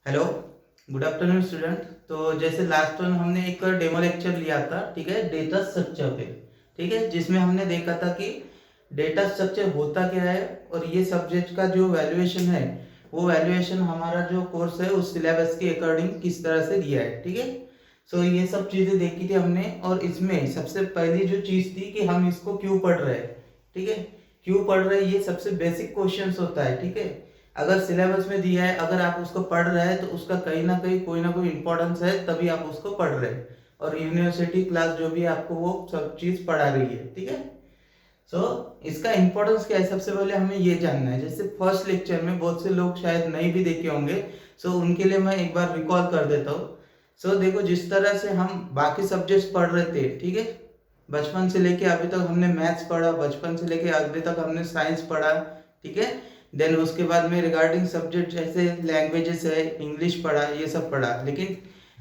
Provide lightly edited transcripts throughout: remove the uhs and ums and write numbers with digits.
Hello, good afternoon student. तो जैसे last one हमने एक डेमो लेक्चर लिया था, ठीक है, डेटा स्ट्रक्चर पे। ठीक है, जिसमें हमने देखा था कि डेटा स्ट्रक्चर होता क्या है और ये सब्जेक्ट का जो वैल्यूएशन है वो वैल्यूएशन हमारा जो कोर्स है उस सिलेबस के अकॉर्डिंग किस तरह से दिया है। ठीक है, सो ये सब चीज़ें देखी थी हमने। और इसमें सबसे पहली जो चीज़ थी कि हम इसको क्यों पढ़ रहे हैं। ठीक है, क्यों पढ़ रहे हैं ये सबसे बेसिक क्वेश्चंस होता है। ठीक है, अगर सिलेबस में दिया है, अगर आप उसको पढ़ रहे हैं तो उसका कहीं ना कोई इंपॉर्टेंस है, तभी आप उसको पढ़ रहे हैं। और यूनिवर्सिटी क्लास जो भी है आपको वो सब चीज पढ़ा रही है। ठीक है, सो इसका इंपॉर्टेंस क्या है, सबसे पहले हमें ये जानना है। जैसे फर्स्ट लेक्चर में बहुत से लोग शायद नहीं भी देखे होंगे, सो उनके लिए मैं एक बार रिकॉल कर देता हूँ। सो देखो, जिस तरह से हम बाकी सब्जेक्ट्स पढ़ रहे थे, ठीक है, बचपन से लेके अभी तक हमने मैथ्स पढ़ा, बचपन से लेके अभी तक हमने साइंस पढ़ा। ठीक है, देन उसके बाद में रिगार्डिंग सब्जेक्ट जैसे लैंग्वेजेस है, इंग्लिश पढ़ा, ये सब पढ़ा। लेकिन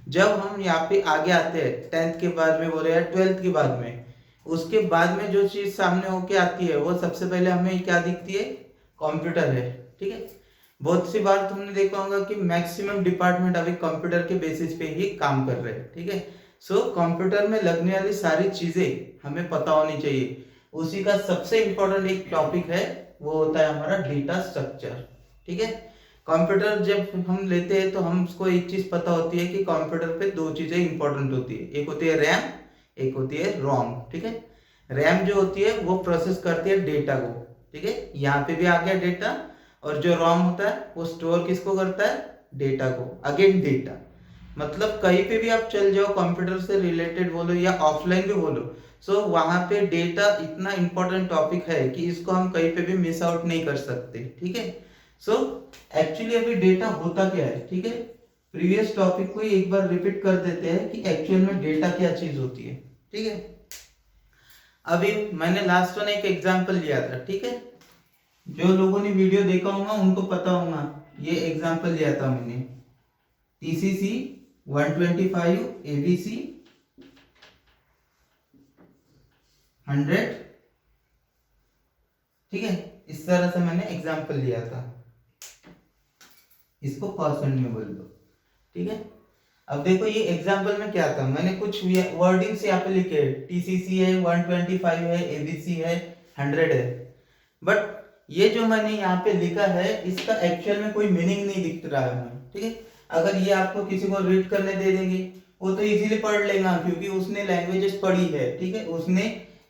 जब हम यहाँ पे आगे आते हैं 10th के बाद में बोले या 12th के बाद में, उसके बाद में जो चीज सामने होके आती है वो सबसे पहले हमें क्या दिखती है, कंप्यूटर है। ठीक है, बहुत सी बार तुमने देखा होगा कि मैक्सिमम डिपार्टमेंट अभी कंप्यूटर के बेसिस पे ही काम कर रहे हैं। ठीक है, सो कंप्यूटर में लगने वाली सारी चीजें हमें पता होनी चाहिए। उसी का सबसे इंपॉर्टेंट एक टॉपिक है, वो होता है हमारा डेटा स्ट्रक्चर। ठीक है, कंप्यूटर जब हम लेते हैं तो हमको एक चीज पता होती है कि कंप्यूटर पे दो चीजें इंपॉर्टेंट होती है, एक होती है रैम, एक होती है रोम। ठीक है, रैम जो होती है वो प्रोसेस करती है डेटा को। ठीक है, यहाँ पे भी आ गया डेटा। और जो रोम होता है वो स्टोर किसको करता है, डेटा को। अगेन डेटा मतलब कहीं पे भी आप चल जाओ, कंप्यूटर से रिलेटेड बोलो या ऑफलाइन भी बोलो, सो वहां पे डेटा इतना इंपॉर्टेंट टॉपिक है कि इसको हम कहीं पे भी मिस आउट नहीं कर सकते। ठीक है, सो एक्चुअली अभी डेटा होता क्या है। ठीक है, प्रीवियस टॉपिक को एक बार रिपीट कर देते हैं कि एक्चुअल में डेटा क्या चीज होती है। ठीक है, अभी मैंने लास्ट वन एक एग्जांपल लिया था। ठीक है, जो लोगों ने वीडियो देखा होगा उनको पता होगा, ये एग्जांपल लिया था मैंने, टीसीसी 125 एबीसी 100। ठीक है, इस तरह से मैंने एग्जांपल लिया था, इसको परसेंट में बोल दो। ठीक है, अब देखो ये एग्जांपल में क्या था, मैंने कुछ वर्डिंग्स यहाँ पे लिखे, टीसीसी है, 125 है, एबीसी है, 100 है। बट ये जो मैंने यहाँ पे लिखा है इसका एक्चुअल में कोई मीनिंग नहीं दिख रहा है हमें। ठीक है, अगर ये आपको किसी को रीड करने दे देंगे वो तो इजीली पढ़ लेगा, क्योंकि उसने लैंग्वेजेस पढ़ी है। ठीक है, उसने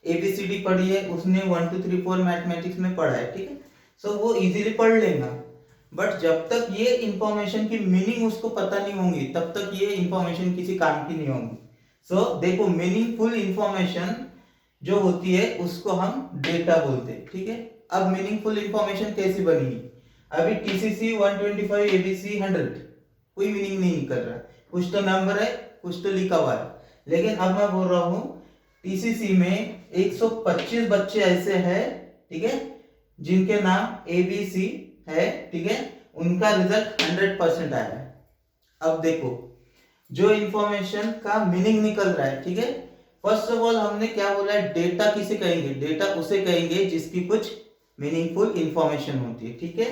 एबीसीडी पढ़ी है, उसने 1 2 3 4 मैथमेटिक्स में पढ़ा है। ठीक है, सो वो इजीली पढ़ लेगा। बट जब तक ये इंफॉर्मेशन की मीनिंग उसको पता नहीं होंगी तब तक ये इंफॉर्मेशन किसी काम की नहीं होगी। सो देखो, मीनिंगफुल इंफॉर्मेशन जो होती है उसको हम डेटा बोलते हैं। ठीक है, अब मीनिंगफुल इंफॉर्मेशन कैसी बनेगी, अभी टीसीसी 125 एबीसी 100 कोई मीनिंग नहीं निकल रहा, कुछ तो नंबर है, कुछ तो लिखा हुआ है। लेकिन अब मैं बोल रहा हूँ टीसीसी में 125 बच्चे ऐसे हैं, ठीक है, जिनके नाम एबीसी है। ठीक है, उनका रिजल्ट 100% आया है। अब देखो जो इंफॉर्मेशन का मीनिंग निकल रहा है। ठीक है, फर्स्ट ऑफ ऑल हमने क्या बोला है, डेटा किसे कहेंगे, डेटा उसे कहेंगे जिसकी कुछ मीनिंगफुल इंफॉर्मेशन होती है। ठीक है,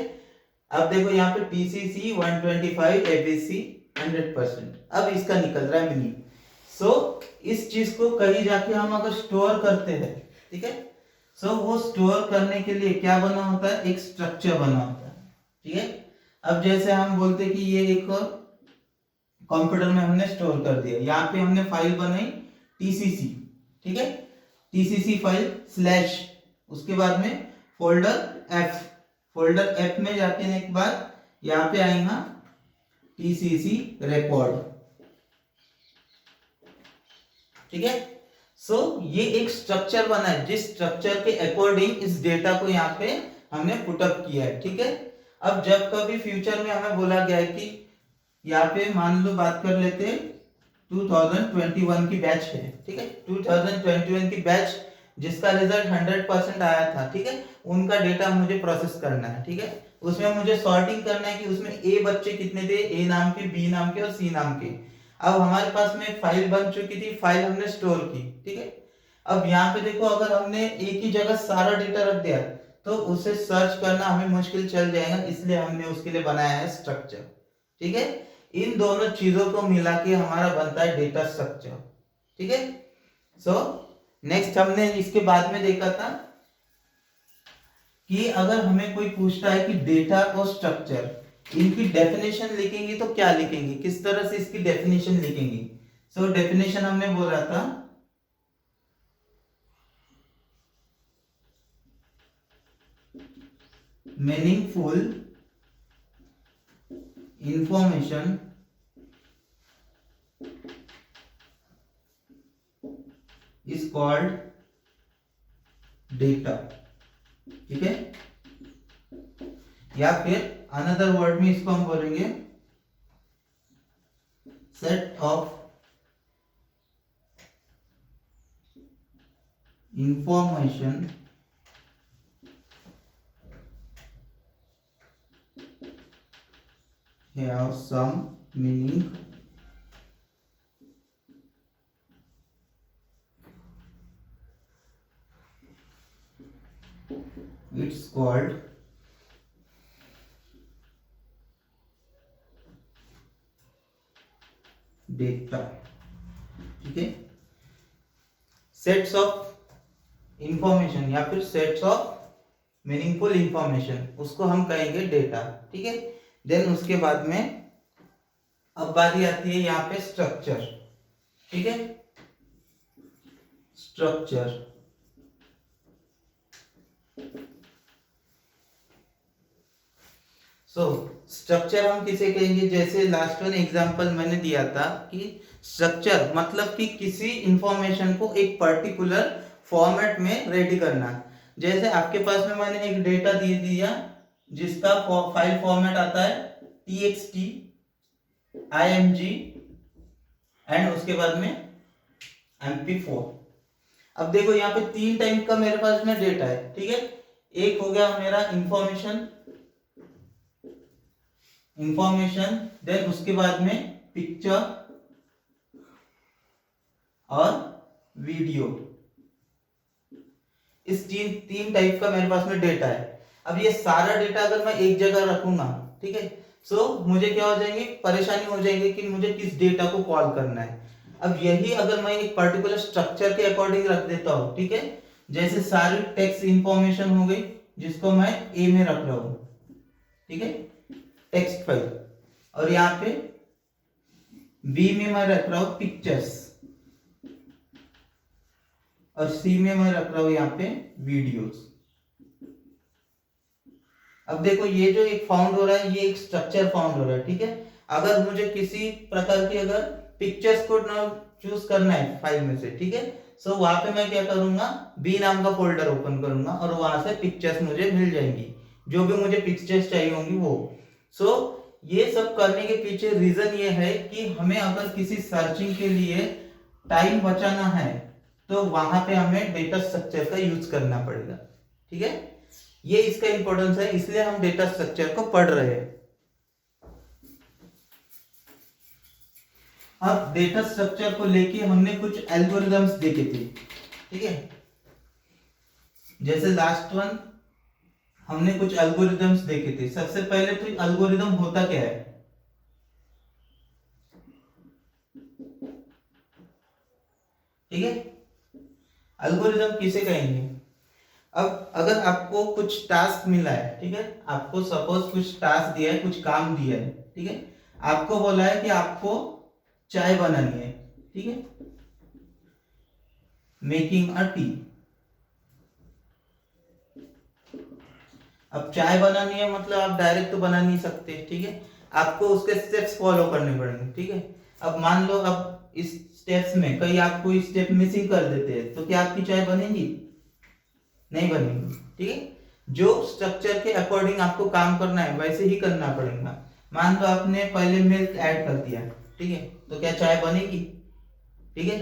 अब देखो यहाँ पे टीसीसी 125 एबीसी 100%, अब इसका निकल रहा है मीनिंग। सो इस चीज को कहीं जाके हम अगर स्टोर करते हैं, ठीक है, सो वो स्टोर करने के लिए क्या बना होता है, एक स्ट्रक्चर बना होता है। ठीक है, अब जैसे हम बोलते कि ये एक कंप्यूटर में हमने स्टोर कर दिया, यहाँ पे हमने फाइल बनाई टीसीसी। ठीक है, टीसीसी फाइल स्लैश, उसके बाद में फोल्डर एफ, फोल्डर एफ में जाके एक बार यहाँ पे आएगा टीसीसी रिकॉर्ड। ठीक है, सो ये एक स्ट्रक्चर बना है, जिस स्ट्रक्चर के अकॉर्डिंग इस डेटा को यहाँ पे हमने पुटअप किया है। ठीक है, अब जब कभी फ्यूचर में हमें बोला गया है कि यहाँ पे मान लो बात कर लेते 2021 की बैच है। ठीक है, 2021 की बैच जिसका रिजल्ट 100% आया था। ठीक है, उनका डेटा मुझे प्रोसेस करना है। ठीक है, उसमें मुझे सॉर्टिंग करना है कि उसमें ए बच्चे कितने थे, ए नाम के, बी नाम के और सी नाम के। अब हमारे पास में एक फाइल बन चुकी थी, फाइल हमने स्टोर की। ठीक है, अब यहाँ पे देखो, अगर हमने एक ही जगह सारा डेटा रख दिया तो उसे सर्च करना हमें मुश्किल चल जाएगा, इसलिए हमने उसके लिए बनाया है स्ट्रक्चर। ठीक है। इन दोनों चीजों को मिला के हमारा बनता है डेटा स्ट्रक्चर, ठीक है। सो नेक्स्ट हमने इसके बाद में देखा था कि अगर हमें कोई पूछता है कि डेटा और स्ट्रक्चर इनकी डेफिनेशन लिखेंगे तो क्या लिखेंगे, किस तरह से इसकी डेफिनेशन लिखेंगे। सो डेफिनेशन हमने बोला था meaningful information is called data, ठीक है। या फिर अनदर वर्ड में इसको हम बोलेंगे set of information have some meaning it's called data, ठीक है। सेट्स ऑफ इंफॉर्मेशन या फिर सेट्स ऑफ मीनिंगफुल इंफॉर्मेशन, उसको हम कहेंगे डेटा, ठीक है। देन उसके बाद में अब बारी आती है यहाँ पे स्ट्रक्चर, ठीक है। स्ट्रक्चर स्ट्रक्चर हम किसे कहेंगे, जैसे लास्ट वन एग्जांपल मैंने दिया था कि स्ट्रक्चर मतलब कि किसी इंफॉर्मेशन को एक पर्टिकुलर फॉर्मेट में रेडी करना। जैसे आपके पास में मैंने एक डेटा दे दिया जिसका फाइल फॉर्मेट आता है txt, img एंड उसके बाद में mp4। अब देखो यहाँ पे 3 टाइप का मेरे पास में डेटा है, ठीक है। एक हो गया मेरा इंफॉर्मेशन, देन उसके बाद में पिक्चर और वीडियो। इस तीन टाइप का मेरे पास में डेटा है। अब ये सारा डेटा अगर मैं एक जगह रखूंगा, ठीक है, सो मुझे क्या हो जाएंगे, परेशानी हो जाएगी कि मुझे किस डेटा को कॉल करना है। अब यही अगर मैं एक पर्टिकुलर स्ट्रक्चर के अकॉर्डिंग रख देता हूं, ठीक है, जैसे सारी टेक्स्ट इंफॉर्मेशन हो गई जिसको मैं ए में रख रहा हूं, ठीक है, टेक्स्ट फाइल, और यहाँ पे बी में मैं रख रहा हूं पिक्चर्स, और सी में मैं रख रहा हूं यहाँ पे वीडियोस। अब देखो ये जो एक फाउंड हो रहा है ये एक स्ट्रक्चर फाउंड हो रहा है, ठीक है। अगर मुझे किसी प्रकार की अगर पिक्चर्स को चूज करना है फाइल में से, ठीक है, सो वहां पे मैं क्या करूंगा, बी नाम का फोल्डर ओपन करूंगा और वहां से पिक्चर्स मुझे मिल जाएंगी, जो भी मुझे पिक्चर्स चाहिए होंगी वो। सो ये सब करने के पीछे रीजन ये है कि हमें अगर किसी सर्चिंग के लिए टाइम बचाना है तो वहां पे हमें डेटा स्ट्रक्चर का यूज करना पड़ेगा, ठीक है। ये इसका इंपॉर्टेंस है, इसलिए हम डेटा स्ट्रक्चर को पढ़ रहे हैं। अब डेटा स्ट्रक्चर को लेके हमने कुछ एल्गोरिदम्स देखे थे, ठीक है। जैसे लास्ट वन हमने कुछ एल्गोरिदम्स देखे थे। सबसे पहले तो एल्गोरिदम होता क्या है, ठीक है। एल्गोरिदम किसे कहेंगे, अब अगर आपको कुछ टास्क मिला है, ठीक है, आपको सपोज कुछ टास्क दिया है, कुछ काम दिया है, ठीक है, आपको बोला है कि आपको चाय बनानी है, ठीक है, मेकिंग अ टी। अब चाय बनानी है मतलब आप डायरेक्ट तो बना नहीं सकते, ठीक है, आपको उसके स्टेप्स फॉलो करने पड़ेंगे, ठीक है। अब मान लो अब इस स्टेप्स में कहीं आप कोई स्टेप मिसिंग कर देते हैं तो क्या आपकी चाय बनेगी, नहीं बनेगी, ठीक है। जो स्ट्रक्चर के अकॉर्डिंग आपको काम करना है वैसे ही करना पड़ेगा। मान लो आपने पहले मिल्क ऐड कर दिया, ठीक है, तो क्या चाय बनेगी, ठीक है।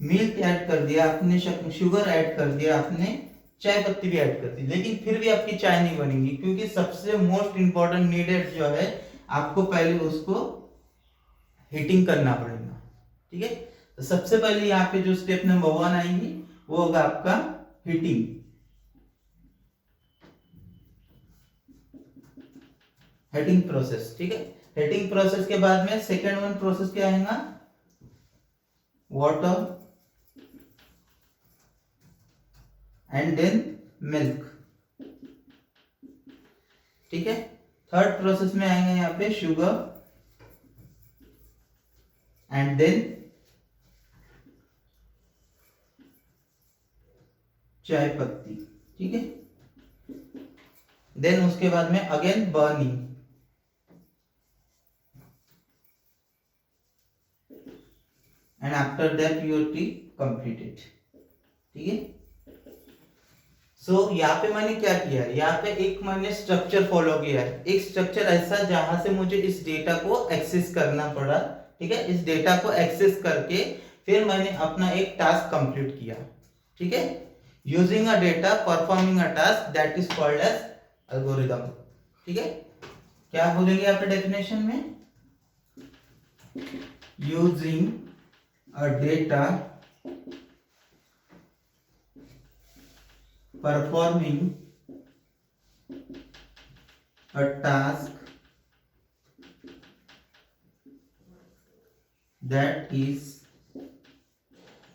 मिल्क ऐड कर दिया आपने, शुगर ऐड कर दिया आपने, चाय पत्ती भी ऐड कर दी, लेकिन फिर भी आपकी चाय नहीं बनेगी, क्योंकि सबसे मोस्ट इंपॉर्टेंट नीडेड जो है आपको पहले उसको हीटिंग करना पड़ेगा, ठीक है। तो सबसे पहले यहाँ पे जो स्टेप नंबर 1 आएंगी वो होगा आपका हीटिंग, हीटिंग प्रोसेस, ठीक है। हेटिंग प्रोसेस के बाद में सेकेंड वन प्रोसेस क्या आएगा, वाटर एंड देन मिल्क, ठीक है। थर्ड प्रोसेस में आएंगे यहाँ पे शुगर एंड देन चाय पत्ती, ठीक है। देन उसके बाद में again burning and after that your T completed, ठीक है। सो यहाँ पे मैंने क्या किया है, यहाँ पे एक मैंने स्ट्रक्चर फॉलो किया है, एक स्ट्रक्चर ऐसा जहां से मुझे इस डेटा को एक्सेस करना पड़ा, ठीक है। इस डेटा को एक्सेस करके फिर मैंने अपना एक टास्क कंप्लीट किया, ठीक है। Using a data performing a task that is called as algorithm, ठीक है। क्या बोलेंगे आप डेफिनेशन में, using a data performing a task that is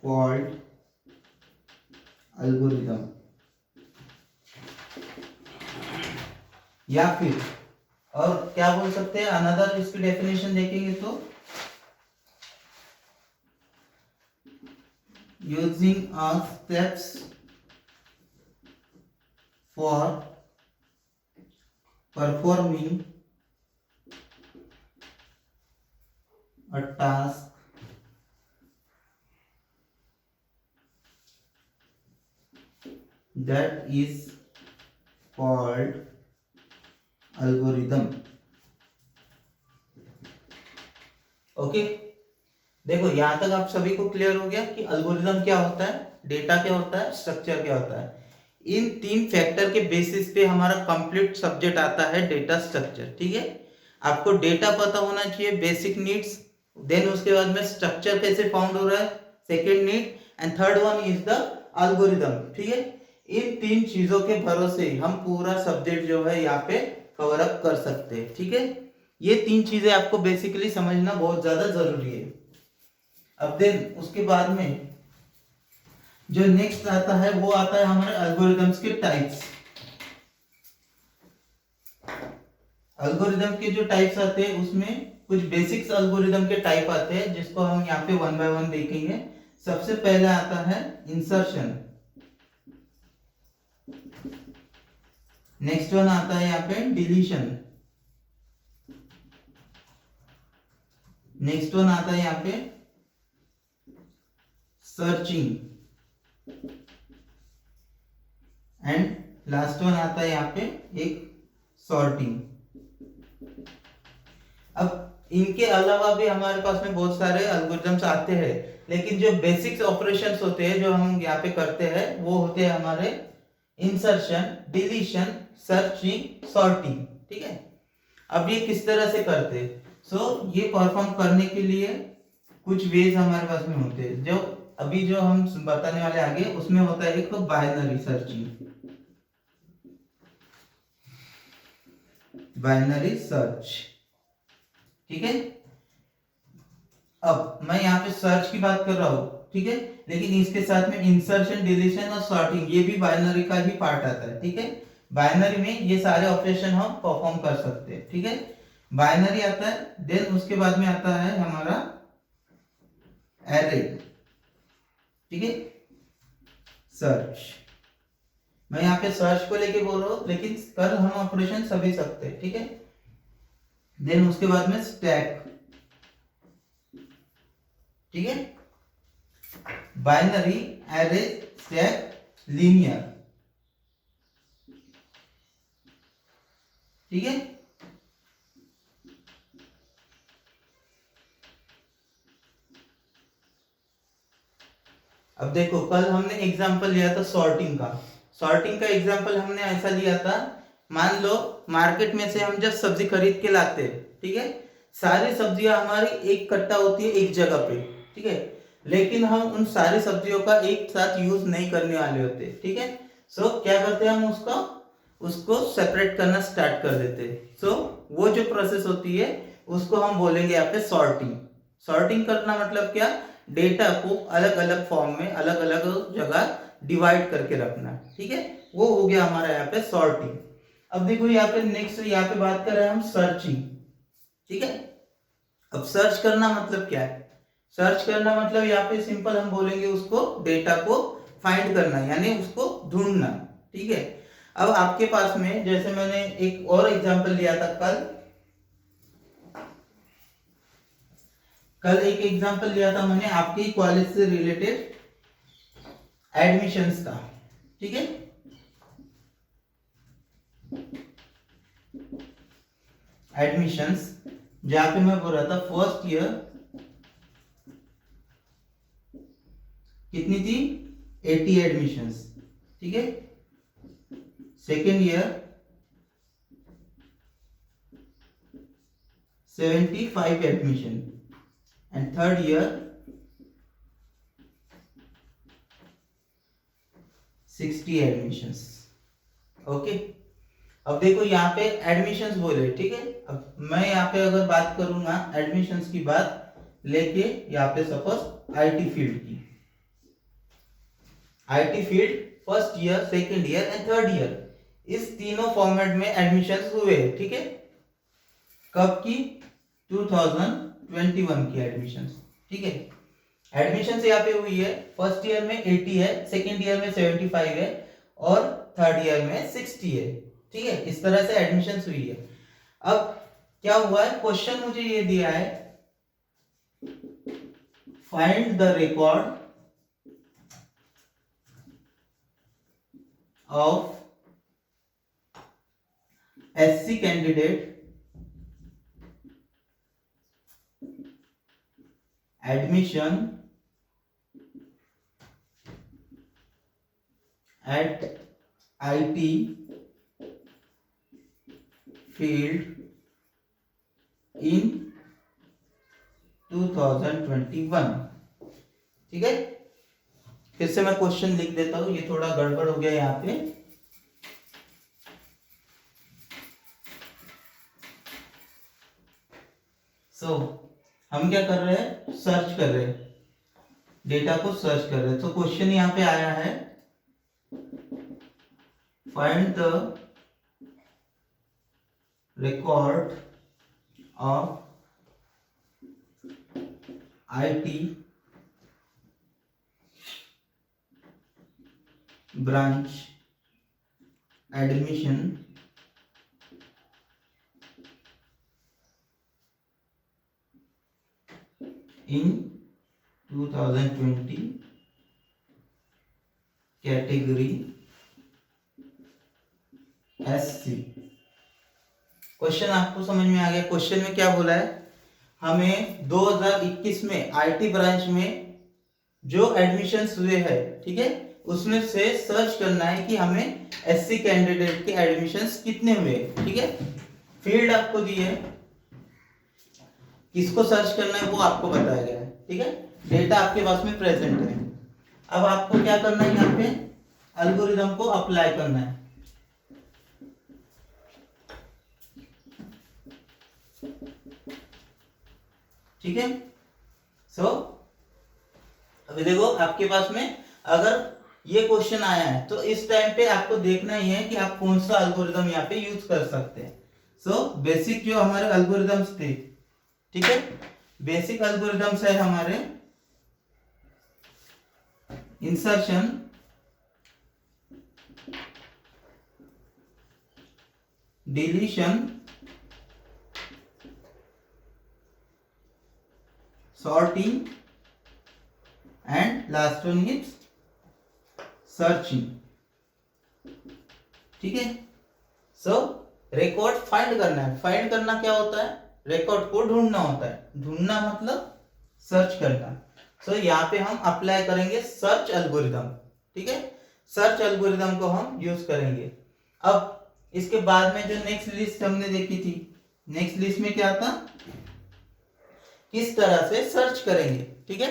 called algorithm, या फिर और क्या बोल सकते हैं, अनदर इसकी डेफिनेशन देखेंगे तो using a steps for performing a task that is called algorithm, okay. देखो यहां तक आप सभी को क्लियर हो गया कि अल्गोरिदम क्या होता है, डेटा क्या होता है, स्ट्रक्चर क्या होता है। इन तीन फैक्टर के बेसिस पे हमारा कंप्लीट सब्जेक्ट आता है डेटा स्ट्रक्चर, ठीक है। आपको डेटा पता होना चाहिए, बेसिक नीड्स, देन उसके बाद में स्ट्रक्चर कैसे फाउंड हो रहा है, second need, and third one is the algorithm, ठीक है। इन तीन चीजों के भरोसे हम पूरा सब्जेक्ट जो है यहाँ पे कवर अप कर सकते हैं, ठीक है। ये तीन चीजें आपको बेसिकली समझना बहुत ज्यादा जरूरी है। अब देन उसके बाद में जो नेक्स्ट आता है वो आता है हमारे एल्गोरिदम्स के टाइप्स। एल्गोरिदम के जो टाइप्स आते हैं उसमें कुछ बेसिक्स एल्गोरिदम के टाइप आते हैं जिसको हम यहाँ पे वन बाय वन देखेंगे। सबसे पहला आता है इंसर्शन, नेक्स्ट वन आता है यहाँ पे डिलीशन, नेक्स्ट वन आता है यहाँ पे सर्चिंग, एंड लास्ट वन आता है यहाँ पे एक सॉर्टिंग। अब इनके अलावा भी हमारे पास में बहुत सारे एल्गोरिथम्स आते हैं, लेकिन जो बेसिक्स ऑपरेशंस होते हैं जो हम यहाँ पे करते हैं वो होते हैं हमारे इंसर्शन, डिलीशन, सर्चिंग, सॉर्टिंग, ठीक है। अब ये किस तरह से करते हैं, ये परफॉर्म करने के लिए कुछ वेज हमारे पास में होते हैं, जो अभी जो हम बताने वाले आगे उसमें होता है एक बाइनरी सर्चिंग, बाइनरी सर्च, ठीक है। अब मैं यहाँ पे सर्च की बात कर रहा हूं, ठीक है, लेकिन इसके साथ में इंसर्शन, डिलीशन और सॉर्टिंग ये भी बाइनरी का ही पार्ट आता है, ठीक है। बाइनरी में ये सारे ऑपरेशन हम परफॉर्म कर सकते हैं, ठीक है। बाइनरी आता है, देन उसके बाद में आता है हमारा एरे, ठीक है, सर्च। मैं यहाँ पे सर्च को लेके बोल रहा हूं, लेकिन कर हम ऑपरेशन सभी सकते हैं, ठीक है। देन उसके बाद में स्टैक, ठीक है, बाइनरी, एरे, स्टैक, लीनियर, ठीक है। अब देखो कल हमने एग्जांपल लिया था सॉर्टिंग का। सॉर्टिंग का एग्जांपल हमने ऐसा लिया था, मान लो मार्केट में से हम जब सब्जी खरीद के लाते हैं, ठीक है, सारी सब्जियां हमारी एक कट्टा होती है एक जगह पे, ठीक है, लेकिन हम उन सारी सब्जियों का एक साथ यूज नहीं करने वाले होते, ठीक है। क्या करते हैं हम उसको सेपरेट करना स्टार्ट कर देते हैं। वो जो प्रोसेस होती है उसको हम बोलेंगे यहाँ पे सॉर्टिंग। सॉर्टिंग करना मतलब क्या, डेटा को अलग अलग फॉर्म में अलग अलग जगह डिवाइड करके रखना, ठीक है, वो हो गया हमारा यहाँ पे सॉर्टिंग। अब देखो यहाँ पे नेक्स्ट यहाँ पे बात कर रहे हैं हम सर्चिंग, ठीक है। अब सर्च करना मतलब क्या है, सर्च करना मतलब यहाँ पे सिंपल हम बोलेंगे उसको डेटा को फाइंड करना, यानी उसको ढूंढना, ठीक है। अब आपके पास में जैसे मैंने एक और एग्जांपल लिया था कल एक एग्जांपल लिया था मैंने आपके कॉलेज से रिलेटेड एडमिशंस का, ठीक है। एडमिशंस जहां पे मैं बोल रहा था फर्स्ट ईयर कितनी थी 80 एडमिशंस, ठीक है। Second year 75 admission and third year 60 admissions, okay. अब देखो यहाँ पे एडमिशंस बोले, ठीक है। अब मैं यहाँ पे अगर बात करूंगा एडमिशंस की बात लेके यहाँ पे सपोज आईटी फील्ड की, IT field first year second year and third year, इस तीनों फॉर्मेट में एडमिशंस हुए, ठीक है। कब की 2021 की एडमिशंस, ठीक है। एडमिशंस यहाँ पे हुई है, फर्स्ट ईयर में 80 है, सेकेंड ईयर में 75 है और थर्ड ईयर में 60 है, ठीक है। इस तरह से एडमिशंस हुई है। अब क्या हुआ है, क्वेश्चन मुझे ये दिया है, find the record of SC candidate admission eight IT field इन 2021, ठीक है। फिर से मैं क्वेश्चन लिख देता हूं, ये थोड़ा गड़बड़ हो गया यहाँ पे। हम क्या कर रहे हैं, सर्च कर रहे हैं, डेटा को सर्च कर रहे हैं। तो क्वेश्चन यहाँ पे आया है, find the record of IT branch admission in 2020 category SC। Question आपको समझ में आ गया। क्वेश्चन में क्या बोला है, हमें 2021 में आईटी ब्रांच में जो एडमिशंस हुए हैं, ठीक है, उसमें से सर्च करना है कि हमें SC कैंडिडेट के एडमिशंस कितने हुए, ठीक है। फील्ड आपको दी है, किसको सर्च करना है वो आपको बताया गया है, ठीक है। डेटा आपके पास में प्रेजेंट है। अब आपको क्या करना है, यहाँ पे एल्गोरिदम को अप्लाई करना है, ठीक है। अभी देखो आपके पास में अगर ये क्वेश्चन आया है तो इस टाइम पे आपको देखना ही है कि आप कौन सा एल्गोरिदम यहाँ पे यूज कर सकते हैं। बेसिक जो हमारे एल्गोरिदम्स थे, ठीक है, बेसिक एल्गोरिदम्स है हमारे insertion, deletion, sorting and last one is searching, ठीक है। रिकॉर्ड फाइंड करना है। फाइंड करना क्या होता है, रिकॉर्ड को ढूंढना होता है। ढूंढना मतलब सर्च करना। यहाँ पे हम अप्लाई करेंगे सर्च एल्गोरिदम, ठीक है। सर्च एल्गोरिदम को हम यूज करेंगे। अब इसके बाद में जो नेक्स्ट लिस्ट हमने देखी थी, नेक्स्ट लिस्ट में क्या था, किस तरह से सर्च करेंगे, ठीक है,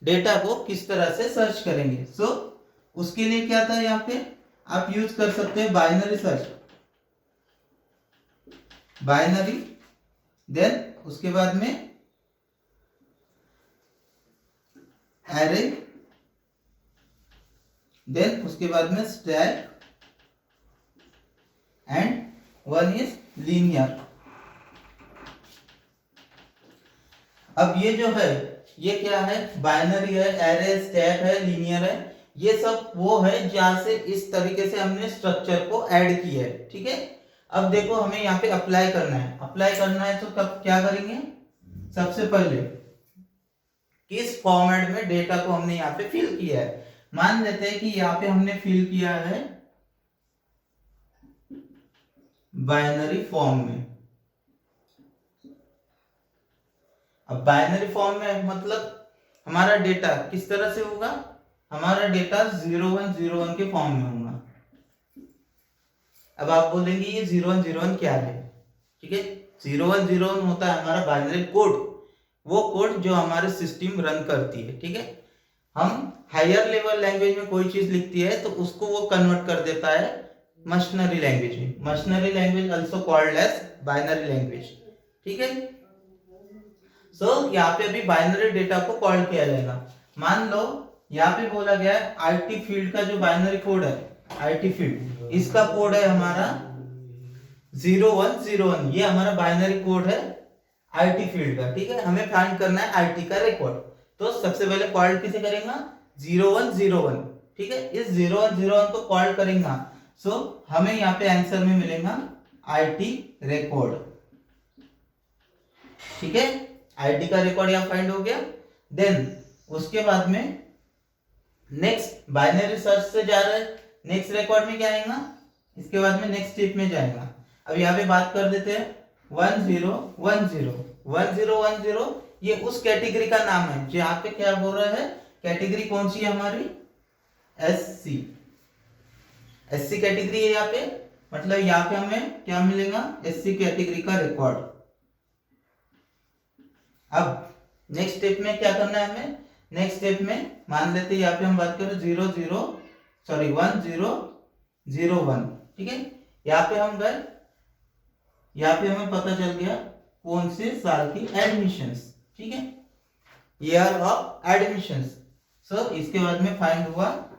डेटा को किस तरह से सर्च करेंगे। उसके लिए क्या था, यहाँ पे आप यूज कर सकते हैं बाइनरी सर्च, बाइनरी, देन उसके बाद में एरे, देन उसके बाद में stack and one is linear. अब ये जो है ये क्या है, बाइनरी है, एरे, स्टैक है, लीनियर है, ये सब वो है जहां से इस तरीके से हमने स्ट्रक्चर को ऐड किया है। ठीक है, अब देखो हमें यहाँ पे अप्लाई करना है। अप्लाई करना है तो कब क्या करेंगे, सबसे पहले किस फॉर्मेट में डेटा को हमने यहाँ पे फिल किया है। मान लेते हैं कि यहाँ पे हमने फिल किया है बाइनरी फॉर्म में। अब बाइनरी फॉर्म में मतलब हमारा डेटा किस तरह से होगा, हमारा डेटा 0101 के फॉर्म में होगा। अब आप बोलेंगे ये 0101 क्या है। ठीक है, 0101 होता है हमारा बाइनरी कोड, वो कोड जो हमारे सिस्टम रन करती है। ठीक है, हम हायर लेवल लैंग्वेज में कोई चीज लिखती है तो उसको वो कन्वर्ट कर देता है मशीनरी लैंग्वेज में। Machinery language also called as binary language. ठीक है, यहाँ पे अभी बाइनरी डेटा को कॉल किया जाएगा। मान लो यहाँ पे बोला गया है आईटी फील्ड का जो बाइनरी कोड है, आईटी फील्ड इसका कोड है हमारा 0101, ये हमारा बाइनरी कोड है आईटी फील्ड का। ठीक है, हमें फाइंड करना है आईटी का रिकॉर्ड, तो सबसे पहले कॉल किसे करेगा, 0101। ठीक है, इस 0101 को कॉल करेगा, सो हमें यहाँ पे आंसर में मिलेगा आईटी रिकॉर्ड। ठीक है, आईटी का रिकॉर्ड यहाँ फाइंड हो गया। देन उसके बाद में नेक्स्ट बाइनरी सर्च से जा रहा है, नेक्स्ट रिकॉर्ड में क्या आएगा, इसके बाद में नेक्स्ट स्टेप में जाएगा। अब यहाँ पे बात कर देते हैं 1010 ये उस कैटेगरी का नाम है जो यहाँ पे क्या बोल रहा है, कैटेगरी कौन सी है हमारी, एससी। एससी कैटेगरी है यहाँ पे, मतलब यहाँ पे हमें क्या मिलेगा, एससी कैटेगरी का रिकॉर्ड। अब नेक्स्ट स्टेप में क्या करना है हमें, नेक्स्ट स्टेप में मान लेते हैं यहाँ पे हम बात करें 1001। ठीक है, यहाँ पे हम गए, यहाँ पे हमें पता चल गया कौन से साल की एडमिशंस। ठीक है, ईयर ऑफ एडमिशंस। सो इसके बाद में फाइंड हुआ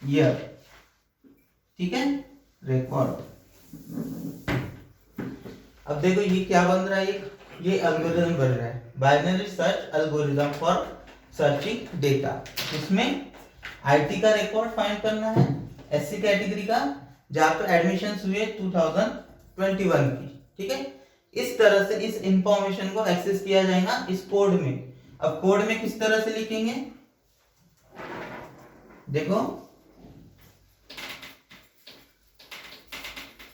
ईयर। ठीक है, रिकॉर्ड। अब देखो ये क्या बन रहा है, ये एल्गोरिथम बन रहा है, binary search algorithm for searching data. इसमें आईटी का रिकॉर्ड फाइंड करना है, एससी कैटेगरी का जहां पे एडमिशंस हुए 2021 की। ठीक है, इस तरह से इस इंफॉर्मेशन को एक्सेस किया जाएगा इस कोड में। अब कोड में किस तरह से लिखेंगे, देखो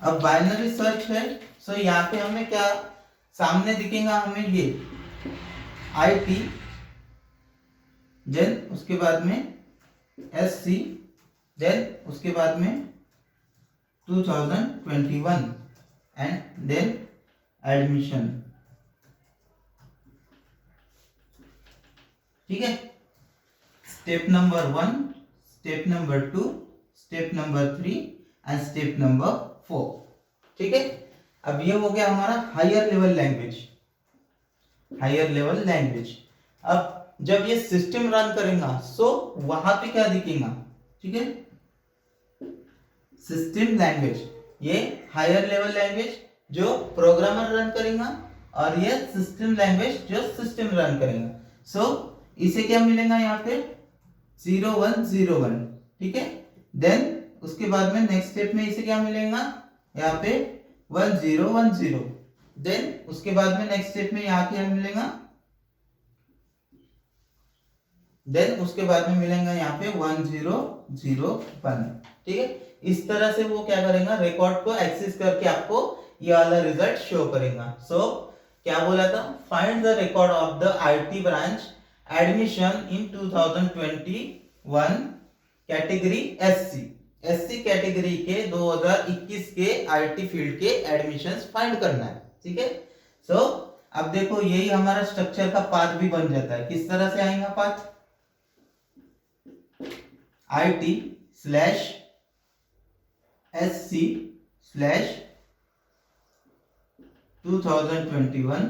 अब बाइनरी सर्च है, सो यहाँ पे हमें क्या सामने दिखेगा, हमें ये आईटी, देन उसके बाद में एससी, देन उसके बाद में 2021 एंड देन एडमिशन। ठीक है, step number 1, step number 2, step number 3 and step number 4। ठीक है, अब ये हो गया हमारा higher level language, higher level language. अब जब ये सिस्टम रन करेगा सो वहां पे क्या दिखेगा, ठीक है, सिस्टम लैंग्वेज, ये हायर लेवल लैंग्वेज जो प्रोग्रामर रन करेगा और ये सिस्टम लैंग्वेज जो सिस्टम रन करेगा। सो इसे क्या मिलेगा यहाँ पे 0101। ठीक है, देन उसके बाद में नेक्स्ट स्टेप में इसे क्या मिलेगा यहाँ पे 1010। देन उसके बाद में नेक्स्ट स्टेप में यहाँ क्या मिलेगा, देन उसके बाद में मिलेगा यहाँ पे 1001। ठीक है, इस तरह से वो क्या करेगा, रिकॉर्ड को एक्सेस करके आपको ये वाला रिजल्ट शो करेगा। सो क्या बोला था, find the record of the IT branch admission in 2021 category SC. SC category के 2021 के आईटी फील्ड के एडमिशंस फाइंड करना है। ठीक है, सो अब देखो यही हमारा स्ट्रक्चर का पाथ भी बन जाता है। किस तरह से आएगा पाथ, IT / SC / 2021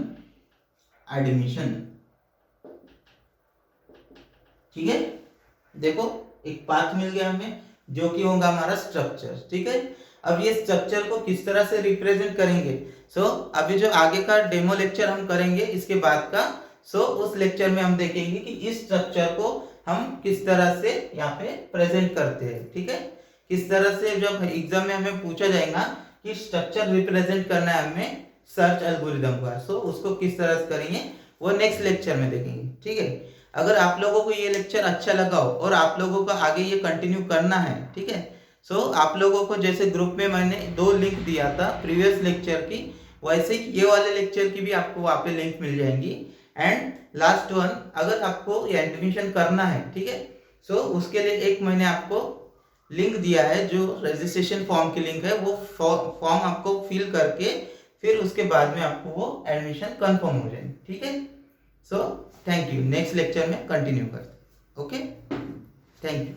एडमिशन। ठीक है, देखो एक पाथ मिल गया हमें जो कि होगा हमारा स्ट्रक्चर। ठीक है, अब ये स्ट्रक्चर को किस तरह से रिप्रेजेंट करेंगे, अभी जो आगे का डेमो लेक्चर हम करेंगे इसके बाद का, उस लेक्चर में हम देखेंगे कि इस स्ट्रक्चर को हम किस तरह से यहाँ पे प्रेजेंट करते हैं। ठीक है, किस तरह से जब एग्जाम में हमें पूछा जाएगा कि स्ट्रक्चर रिप्रेजेंट करना है हमें सर्च एल्गोरिदम का, उसको किस तरह से करेंगे वो नेक्स्ट लेक्चर में देखेंगे। ठीक है, अगर आप लोगों को ये लेक्चर अच्छा लगा हो और आप लोगों को आगे ये कंटिन्यू करना है, ठीक है, आप लोगों को जैसे ग्रुप में मैंने 2 लिंक दिया था प्रीवियस लेक्चर की, वैसे ये वाले लेक्चर की भी आपको वहाँ पे लिंक मिल जाएंगी। एंड लास्ट वन, अगर आपको ये एडमिशन करना है, ठीक है, उसके लिए एक मैंने आपको लिंक दिया है जो रजिस्ट्रेशन फॉर्म की लिंक है, वो फॉर्म आपको फिल करके फिर उसके बाद में आपको वो एडमिशन कंफर्म हो जाएगी। ठीक है, थैंक यू, नेक्स्ट लेक्चर में कंटिन्यू करते। Okay, thank you.